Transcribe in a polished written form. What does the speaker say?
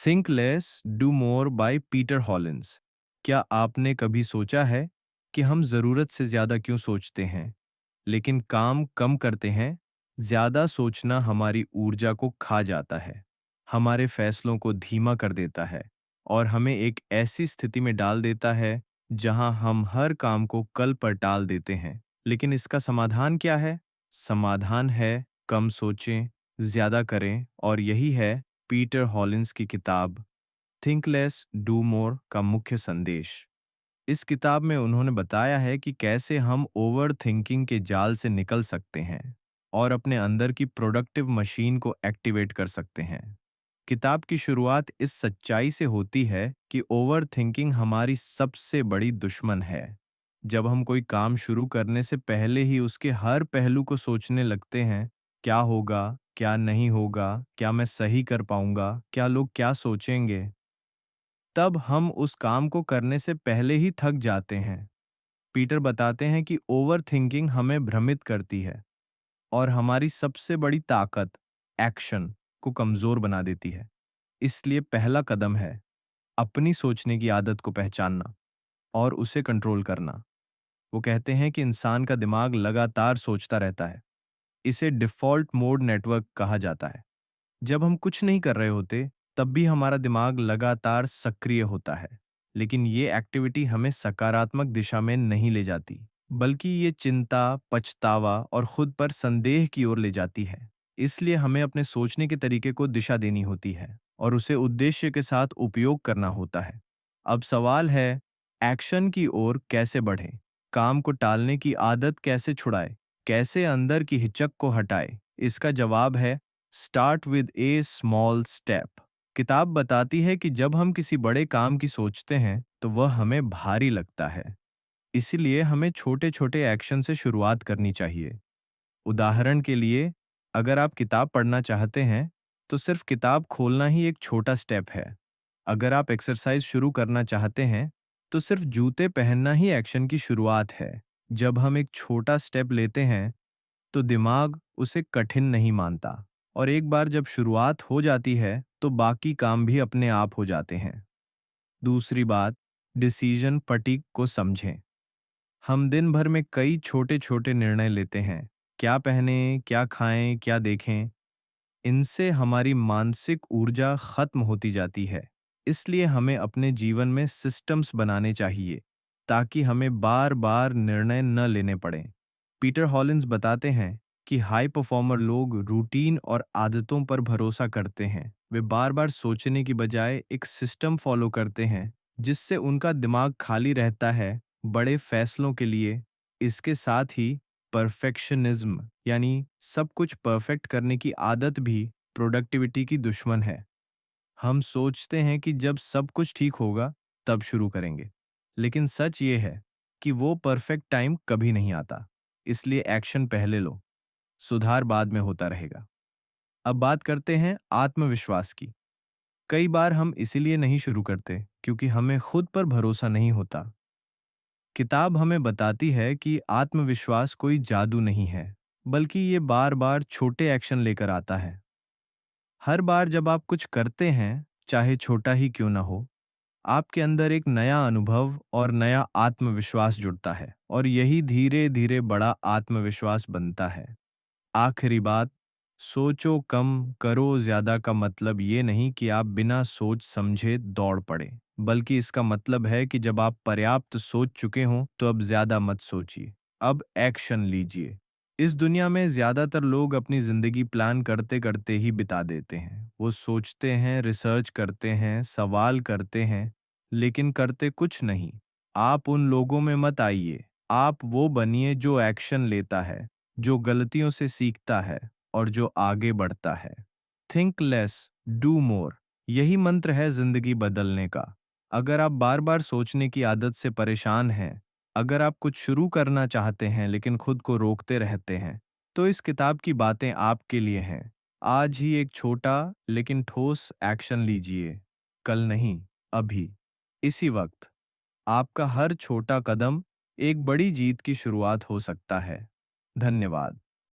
Think less do more by Peter Hollins. क्या आपने कभी सोचा है कि हम ज़रूरत से ज़्यादा क्यों सोचते हैं लेकिन काम कम करते हैं? ज़्यादा सोचना हमारी ऊर्जा को खा जाता है, हमारे फैसलों को धीमा कर देता है और हमें एक ऐसी स्थिति में डाल देता है जहां हम हर काम को कल पर टाल देते हैं। लेकिन इसका समाधान क्या है? समाधान है कम सोचें, ज़्यादा करें, और यही है पीटर हॉलिंस की किताब थिंक लेस डू मोर का मुख्य संदेश। इस किताब में उन्होंने बताया है कि कैसे हम ओवर थिंकिंग के जाल से निकल सकते हैं और अपने अंदर की प्रोडक्टिव मशीन को एक्टिवेट कर सकते हैं। किताब की शुरुआत इस सच्चाई से होती है कि ओवर थिंकिंग हमारी सबसे बड़ी दुश्मन है। जब हम कोई काम शुरू करने से पहले ही उसके हर पहलू को सोचने लगते हैं, क्या होगा, क्या नहीं होगा, क्या मैं सही कर पाऊंगा, क्या लोग क्या सोचेंगे, तब हम उस काम को करने से पहले ही थक जाते हैं। पीटर बताते हैं कि ओवरथिंकिंग हमें भ्रमित करती है और हमारी सबसे बड़ी ताकत एक्शन को कमजोर बना देती है। इसलिए पहला कदम है अपनी सोचने की आदत को पहचानना और उसे कंट्रोल करना। वो कहते हैं कि इंसान का दिमाग लगातार सोचता रहता है। इसे डिफ़ॉल्ट मोड नेटवर्क कहा जाता है। जब हम कुछ नहीं कर रहे होते, तब भी हमारा दिमाग लगातार सक्रिय होता है। लेकिन ये एक्टिविटी हमें सकारात्मक दिशा में नहीं ले जाती, बल्कि ये चिंता, पछतावा और खुद पर संदेह की ओर ले जाती है। इसलिए हमें अपने सोचने के तरीके को दिशा देनी होती है और उसे उद्देश्य के साथ उपयोग करना होता है। अब सवाल है, एक्शन की ओर कैसे बढ़ें? काम को टालने की आदत कैसे छुड़ाए? कैसे अंदर की हिचक को हटाए? इसका जवाब है start with A small step. किताब बताती है कि जब हम किसी बड़े काम की सोचते हैं तो वह हमें भारी लगता है। इसीलिए हमें छोटे छोटे एक्शन से शुरुआत करनी चाहिए। उदाहरण के लिए, अगर आप किताब पढ़ना चाहते हैं तो सिर्फ किताब खोलना ही एक छोटा स्टेप है। अगर आप एक्सरसाइज शुरू करना चाहते हैं तो सिर्फ जूते पहनना ही एक्शन की शुरुआत है। जब हम एक छोटा स्टेप लेते हैं तो दिमाग उसे कठिन नहीं मानता, और एक बार जब शुरुआत हो जाती है तो बाकी काम भी अपने आप हो जाते हैं। दूसरी बात, डिसीजन फटीग को समझें। हम दिन भर में कई छोटे छोटे निर्णय लेते हैं, क्या पहने, क्या खाएं, क्या देखें। इनसे हमारी मानसिक ऊर्जा खत्म होती जाती है। इसलिए हमें अपने जीवन में सिस्टम्स बनाने चाहिए ताकि हमें बार बार निर्णय न लेने पड़ें। पीटर हॉलिंस बताते हैं कि हाई परफॉर्मर लोग रूटीन और आदतों पर भरोसा करते हैं। वे बार बार सोचने की बजाय एक सिस्टम फॉलो करते हैं जिससे उनका दिमाग खाली रहता है बड़े फैसलों के लिए। इसके साथ ही परफेक्शनिज्म, यानी सब कुछ परफेक्ट करने की आदत भी प्रोडक्टिविटी की दुश्मन है। हम सोचते हैं कि जब सब कुछ ठीक होगा तब शुरू करेंगे, लेकिन सच ये है कि वो परफेक्ट टाइम कभी नहीं आता। इसलिए एक्शन पहले लो, सुधार बाद में होता रहेगा। अब बात करते हैं आत्मविश्वास की। कई बार हम इसीलिए नहीं शुरू करते क्योंकि हमें खुद पर भरोसा नहीं होता। किताब हमें बताती है कि आत्मविश्वास कोई जादू नहीं है, बल्कि ये बार बार छोटे एक्शन लेकर आता है। हर बार जब आप कुछ करते हैं, चाहे छोटा ही क्यों ना हो, आपके अंदर एक नया अनुभव और नया आत्मविश्वास जुड़ता है, और यही धीरे धीरे बड़ा आत्मविश्वास बनता है। आखिरी बात, सोचो कम करो ज्यादा का मतलब ये नहीं कि आप बिना सोच समझे दौड़ पड़े, बल्कि इसका मतलब है कि जब आप पर्याप्त सोच चुके हों तो अब ज्यादा मत सोचिए, अब एक्शन लीजिए। इस दुनिया में ज्यादातर लोग अपनी जिंदगी प्लान करते करते ही बिता देते हैं। वो सोचते हैं, रिसर्च करते हैं, सवाल करते हैं, लेकिन करते कुछ नहीं। आप उन लोगों में मत आइए। आप वो बनिए जो एक्शन लेता है, जो गलतियों से सीखता है और जो आगे बढ़ता है। थिंक लेस डू मोर, यही मंत्र है जिंदगी बदलने का। अगर आप बार बार सोचने की आदत से परेशान हैं, अगर आप कुछ शुरू करना चाहते हैं लेकिन खुद को रोकते रहते हैं, तो इस किताब की बातें आपके लिए हैं। आज ही एक छोटा लेकिन ठोस एक्शन लीजिए। कल नहीं, अभी, इसी वक्त। आपका हर छोटा कदम एक बड़ी जीत की शुरुआत हो सकता है। धन्यवाद।